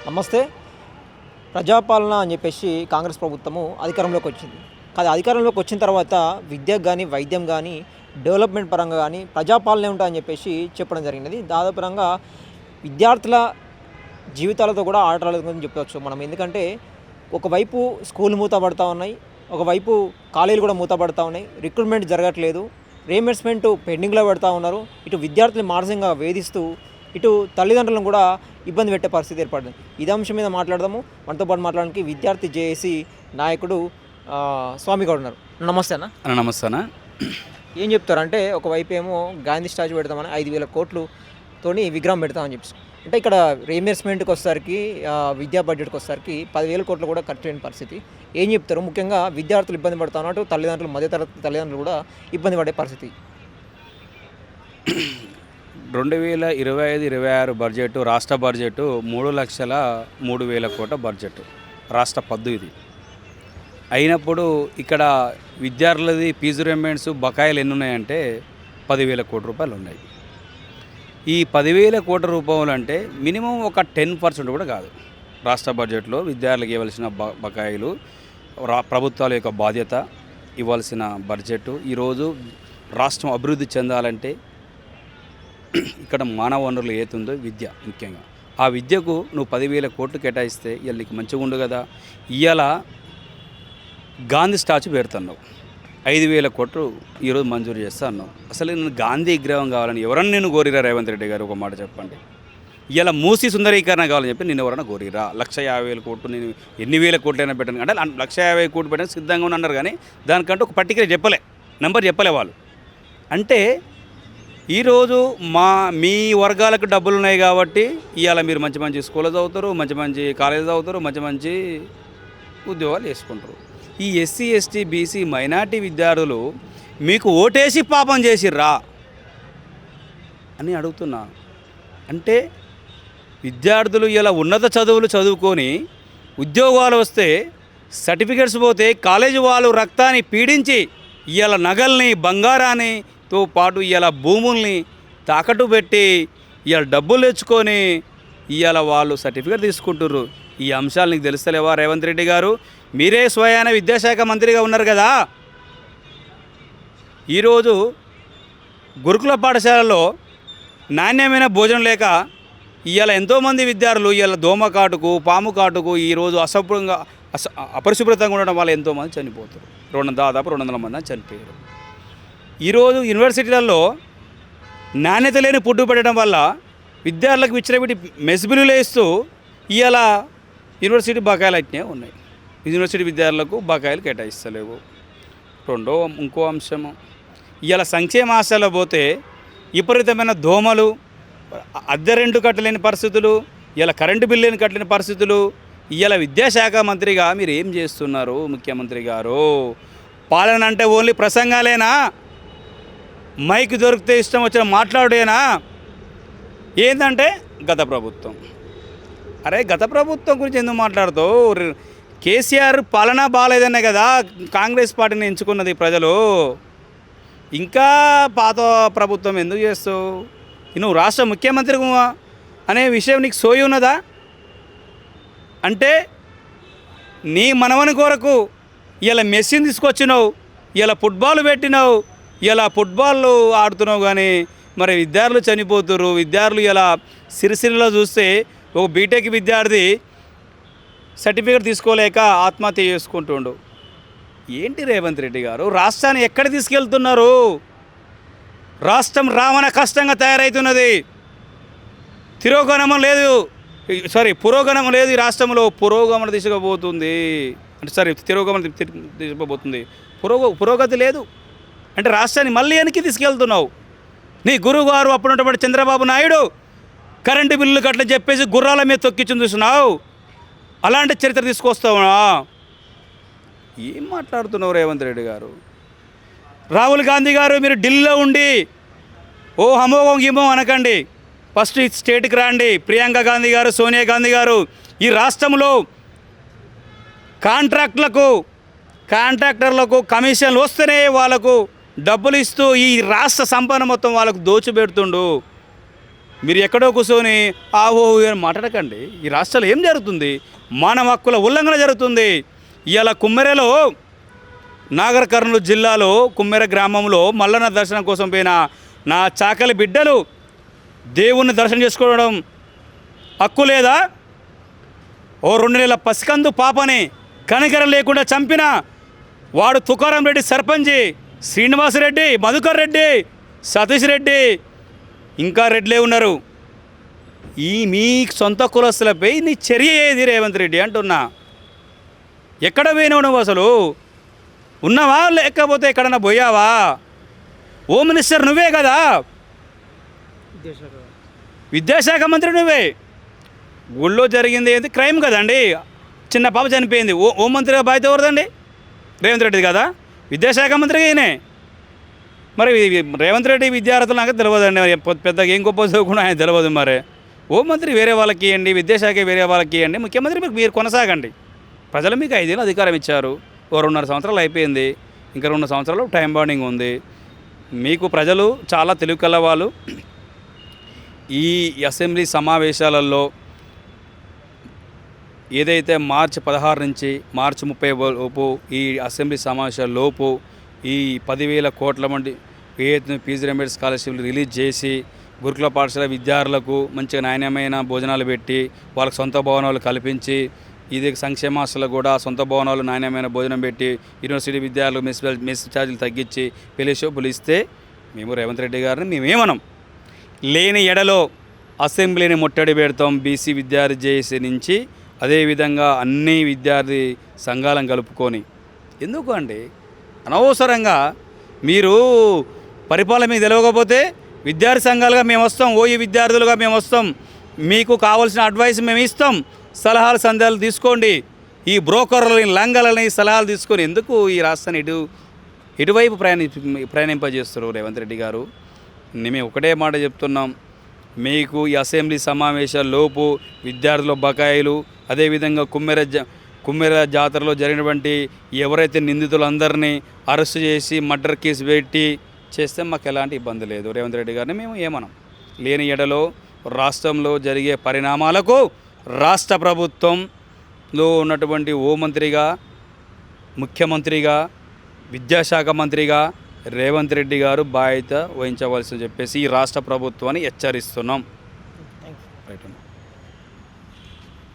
నమస్తే. ప్రజాపాలన అని చెప్పేసి కాంగ్రెస్ ప్రభుత్వము అధికారంలోకి వచ్చింది. కానీ అధికారంలోకి వచ్చిన తర్వాత విద్యకు కానీ, వైద్యం కానీ, డెవలప్మెంట్ పరంగా కానీ ప్రజాపాలనే ఉంటాయని చెప్పేసి చెప్పడం జరిగినది. దాదాపురంగా విద్యార్థుల జీవితాలతో కూడా ఆటలాడుతుందని చెప్పవచ్చు మనం. ఎందుకంటే ఒకవైపు స్కూల్ మూతపడతా ఉన్నాయి, ఒకవైపు కాలేజీలు కూడా మూతపడతా ఉన్నాయి, రిక్రూట్మెంట్ జరగట్లేదు, రీఎంబర్స్మెంట్ పెండింగ్లో పెడతా ఉన్నారు. ఇటు విద్యార్థులు మానసికంగా వేధిస్తూ, ఇటు తల్లిదండ్రులను కూడా ఇబ్బంది పెట్టే పరిస్థితి ఏర్పడింది. ఇదే అంశం మీద మాట్లాడదాము. మనతో పాటు మాట్లాడడానికి విద్యార్థి జేఏసీ నాయకుడు స్వామి గౌడ్ ఉన్నారు. నమస్తే అన్న. నమస్తే అన్న. ఏం చెప్తారంటే ఒకవైపు ఏమో గాంధీ స్టాచ్యూ పెడతామని 5,000 కోట్లతోని విగ్రహం పెడతామని చెప్పి, అంటే ఇక్కడ రీఎంబర్స్మెంట్కి వచ్చేసరికి విద్యా బడ్జెట్కి వచ్చేసరికి 10,000 కోట్లు కూడా ఖర్చు అయిన పరిస్థితి. ఏం చెప్తారు? ముఖ్యంగా విద్యార్థులు ఇబ్బంది పడతా ఉన్నట్టు తల్లిదండ్రులు, మధ్యతరగతి తల్లిదండ్రులు కూడా ఇబ్బంది పడే పరిస్థితి. 2025-26 బడ్జెట్, రాష్ట్ర బడ్జెట్ 3,03,000 కోట్ల బడ్జెట్, రాష్ట్ర పద్దు ఇది. అయినప్పుడు ఇక్కడ విద్యార్థులది ఫీజు రిమెంట్స్ బకాయిలు ఎన్ని ఉన్నాయంటే 10,000 కోట్ల రూపాయలు ఉన్నాయి. ఈ 10,000 కోట్ల రూపాయలు అంటే మినిమం ఒక 10% కూడా కాదు. రాష్ట్ర బడ్జెట్లో విద్యార్థులకు ఇవ్వాల్సిన బకాయిలు, ప్రభుత్వాల యొక్క బాధ్యత ఇవ్వాల్సిన బడ్జెట్. ఈరోజు రాష్ట్రం అభివృద్ధి చెందాలంటే ఇక్కడ మానవ వనరులు ఏతుందో విద్య ముఖ్యంగా. ఆ విద్యకు నువ్వు 10,000 కోట్లు కేటాయిస్తే ఇవాళ నీకు మంచిగా ఉండు కదా. ఇవాళ గాంధీ స్టాచ్యూ పెడుతున్నావు, 5,000 కోట్లు ఈరోజు మంజూరు చేస్తా అన్నావు. అసలు నేను గాంధీ విగ్రహం కావాలని ఎవరన్నా నేను కోరిరా? రేవంత్ రెడ్డి గారు ఒక మాట చెప్పండి. ఇలా మూసి సుందరీకరణ కావాలని చెప్పి నేను ఎవరైనా కోరిరా? 150,000 కోట్లు నేను ఎన్ని వేల కోట్లైనా పెట్టాను అంటే 150,000 కోట్లు పెట్టాను సిద్ధంగా ఉన్నారు, కానీ దానికంటే ఒక పర్టికులర్ చెప్పలే, నెంబర్ చెప్పలే వాళ్ళు. అంటే ఈరోజు మీ వర్గాలకు డబ్బులు ఉన్నాయి కాబట్టి ఇవాళ మీరు మంచి మంచి స్కూల్లో చదువుతారు, మంచి మంచి కాలేజీలు చదువుతారు, మంచి మంచి ఉద్యోగాలు చేసుకుంటారు. ఈ ఎస్సీ, ఎస్టీ, బీసీ, మైనార్టీ విద్యార్థులు మీకు ఓటేసి పాపం చేసిర్రా అని అడుగుతున్నా. అంటే విద్యార్థులు ఇలా ఉన్నత చదువులు చదువుకొని ఉద్యోగాలు వస్తే సర్టిఫికెట్స్ పోతే కాలేజీ వాళ్ళు రక్తాన్ని పీడించి ఇవాళ నగల్ని, బంగారానితో పాటు ఇవాళ భూముల్ని తాకట్టు పెట్టి ఇవాళ డబ్బులు తెచ్చుకొని ఇవాళ వాళ్ళు సర్టిఫికెట్ తీసుకుంటుర్రు. ఈ అంశాలు నీకు తెలుస్తలేవా రేవంత్ రెడ్డి గారు? మీరే స్వయాన విద్యాశాఖ మంత్రిగా ఉన్నారు కదా. ఈరోజు గురుకుల పాఠశాలలో నాణ్యమైన భోజనం లేక ఇవాళ ఎంతోమంది విద్యార్థులు ఇవాళ దోమ కాటుకు, పాము కాటుకు ఈరోజు అపరిశుభ్రతంగా ఉండడం వల్ల ఎంతోమంది చనిపోతారు. దాదాపు 200 మంది చనిపోయారు. ఈరోజు యూనివర్సిటీలలో నాణ్యత లేని ఫుడ్ పెట్టడం వల్ల విద్యార్థులకు విచ్చలవిడి మెస్ బిల్లులు వేస్తూ ఇవాళ యూనివర్సిటీ బకాయిలు అట్నే ఉన్నాయి. యూనివర్సిటీ విద్యార్థులకు బకాయిలు కేటాయిస్తలేవు. ఇంకో అంశము, ఇవాళ సంక్షేమ హాస్టల్లో పోతే విపరీతమైన దోమలు, అద్దె రెంటు కట్టలేని పరిస్థితులు, ఇలా కరెంటు బిల్లుని కట్టలేని పరిస్థితులు. ఇవాళ విద్యాశాఖ మంత్రిగా మీరు ఏం చేస్తున్నారు ముఖ్యమంత్రి గారు? పాలన అంటే ఓన్లీ ప్రసంగాలేనా? మైక్ దొరికితే ఇష్టం వచ్చిన మాట్లాడేనా? ఏంటంటే గత ప్రభుత్వం. అరే గత ప్రభుత్వం గురించి ఎందుకు మాట్లాడుతావు? కేసీఆర్ పాలన బాగాలేదనే కదా కాంగ్రెస్ పార్టీని ఎంచుకున్నది ప్రజలు. ఇంకా పాత ప్రభుత్వం ఎందుకు చేస్తావు? నువ్వు రాష్ట్ర ముఖ్యమంత్రి అనే విషయం నీకు సోయి ఉన్నదా? అంటే నీ మనవని కొరకు ఇలా మెస్సిని తీసుకొచ్చినావు, ఇలా ఫుట్బాల్ పెట్టినావు, ఇలా ఫుట్బాల్ ఆడుతున్నావు, కానీ మరి విద్యార్థులు చనిపోతున్నారు. విద్యార్థులు ఇలా సిరిసిరిలో చూస్తే ఒక బీటెక్ విద్యార్థి సర్టిఫికేట్ తీసుకోలేక ఆత్మహత్య చేసుకుంటుండు. ఏంటి రేవంత్ రెడ్డి గారు, రాష్ట్రాన్ని ఎక్కడ తీసుకెళ్తున్నారు? రాష్ట్రం రావణ కష్టంగా తయారవుతున్నది. పురోగమనం లేదు ఈ రాష్ట్రంలో. పురోగమన దిశగా పోతుంది. అంటే తిరోగమన దిశపోతుంది. పురోగతి లేదు. అంటే రాష్ట్రాన్ని మళ్ళీ వెనక్కి తీసుకెళ్తున్నావు. నీ గురువు గారు అప్పుడున్నటువంటి చంద్రబాబు నాయుడు కరెంటు బిల్లులు కట్ల చెప్పేసి గుర్రాల మీద తొక్కించుని చూస్తున్నావు. అలాంటి చరిత్ర తీసుకొస్తావునా? ఏం మాట్లాడుతున్నావు రేవంత్ రెడ్డి గారు? రాహుల్ గాంధీ గారు మీరు ఢిల్లీలో ఉండి ఓ హమోగం గిమో అనకండి. ఫస్ట్ ఈ స్టేట్కి రండి. ప్రియాంక గాంధీ గారు, సోనియా గాంధీ గారు ఈ రాష్ట్రంలో కాంట్రాక్టర్లకు కమిషన్లు వస్తేనే వాళ్ళకు డబ్బులు ఇస్తూ ఈ రాష్ట్ర సంపద మొత్తం వాళ్ళకు దోచిపెడుతుండు. మీరు ఎక్కడో కూర్చొని ఆహో అని మాట్లాడకండి. ఈ రాష్ట్రంలో ఏం జరుగుతుంది? మానవ హక్కుల ఉల్లంఘన జరుగుతుంది. ఇవాళ కుమ్మెరలో నాగర్ కర్నూలు జిల్లాలో కుమ్మెర గ్రామంలో మల్లన్న దర్శనం కోసం పోయిన నా చాకలి బిడ్డలు దేవుణ్ణి దర్శనం చేసుకోవడం హక్కు లేదా? ఓ 2 నెలల పసికందు పాపని కనికరం లేకుండా చంపిన వాడు తుకారం రెడ్డి సర్పంచి, శ్రీనివాసరెడ్డి, మధుకర్ రెడ్డి, సతీష్ రెడ్డి, ఇంకా రెడ్లే ఉన్నారు. ఈ మీ సొంత కులస్తులపై నీ చర్య ఏది రేవంత్ రెడ్డి అంటున్నా? ఎక్కడ పోయినావు నువ్వు? అసలు ఉన్నావా లేకపోతే ఎక్కడన్నా పోయావా? హోమ్ మినిస్టర్ నువ్వే కదా, విద్యాశాఖ మంత్రి నువ్వే. ఊళ్ళో జరిగింది ఏంటి? క్రైమ్ కదండి. చిన్న పాప చనిపోయింది. హోం మంత్రిగా బాధ్యత ఎవరిదండి? రేవంత్ రెడ్డి కదా. విద్యాశాఖ మంత్రిగా ఈయనే. మరి రేవంత్ రెడ్డి విద్యార్థులు నాకు తెలియదండి. పెద్దగా ఏం గొప్ప చదువుకున్నా ఆయన తెలియదు. మరి హోం మంత్రి వేరే వాళ్ళకి ఇవ్వండి, విద్యాశాఖ వేరే వాళ్ళకి ఇవ్వండి, ముఖ్యమంత్రి మీరు కొనసాగండి. ప్రజలు మీకు 5 ఏళ్ళు అధికారం ఇచ్చారు. ఓ 2.5 సంవత్సరాలు అయిపోయింది. ఇంకా 2 సంవత్సరాలు టైం బాండింగ్ ఉంది. మీకు ప్రజలు చాలా తెలివి కల వాళ్ళు. ఈ అసెంబ్లీ సమావేశాలలో ఏదైతే మార్చి 16 నుంచి మార్చి 30 లోపు ఈ అసెంబ్లీ సమావేశాల లోపు ఈ 10,000 కోట్ల మంది ఏదైతే ఫీజు రియంబర్స్మెంట్ స్కాలర్షిప్లు రిలీజ్ చేసి గురుకుల పాఠశాల విద్యార్థులకు మంచిగా నాణ్యమైన భోజనాలు పెట్టి వాళ్ళకి సొంత భవనాలు కల్పించి, ఇది సంక్షేమాస్తులకు కూడా సొంత భవనాలు నాణ్యమైన భోజనం పెట్టి యూనివర్సిటీ విద్యార్థులకు మెస్ ఛార్జీలు తగ్గించి పెళ్లి షోపులు ఇస్తే మేము రేవంత్ రెడ్డి గారిని మేమేమనం. లేని ఎడలో అసెంబ్లీని ముట్టడి పెడతాం. బీసీ విద్యార్థి జేఏసీ నుంచి అదేవిధంగా అన్ని విద్యార్థి సంఘాలను కలుపుకొని. ఎందుకు అండి అనవసరంగా మీరు పరిపాలన మీకు తెలియకపోతే విద్యార్థి సంఘాలుగా మేము వస్తాం, ఓయి విద్యార్థులుగా మేము వస్తాం, మీకు కావాల్సిన అడ్వైస్ మేము ఇస్తాం, సలహాలు సందేహాలు తీసుకోండి. ఈ బ్రోకర్లని లంగలని సలహాలు తీసుకొని ఎందుకు ఈ రాష్ట్రాన్ని ఇటువైపు ప్రయాణింపజేస్తారు రేవంత్ రెడ్డి గారు? మేము ఒకటే మాట చెప్తున్నాం. మీకు ఈ అసెంబ్లీ సమావేశాల లోపు విద్యార్థుల బకాయిలు, అదేవిధంగా కుమ్మెర జాతరలో జరిగినటువంటి ఎవరైతే నిందితులందరినీ అరెస్ట్ చేసి మర్డర్ కేసు పెట్టి చేస్తే మాకు ఎలాంటి ఇబ్బంది లేదు. రేవంత్ రెడ్డి గారిని మేము ఏమనం. లేని ఎడలో రాష్ట్రంలో జరిగే పరిణామాలకు రాష్ట్ర ప్రభుత్వంలో ఉన్నటువంటి హోంమంత్రిగా, ముఖ్యమంత్రిగా, విద్యాశాఖ మంత్రిగా రేవంత్ రెడ్డి గారు బాధ్యత వహించవలసి చెప్పేసి ఈ రాష్ట్ర ప్రభుత్వాన్ని హెచ్చరిస్తున్నాం.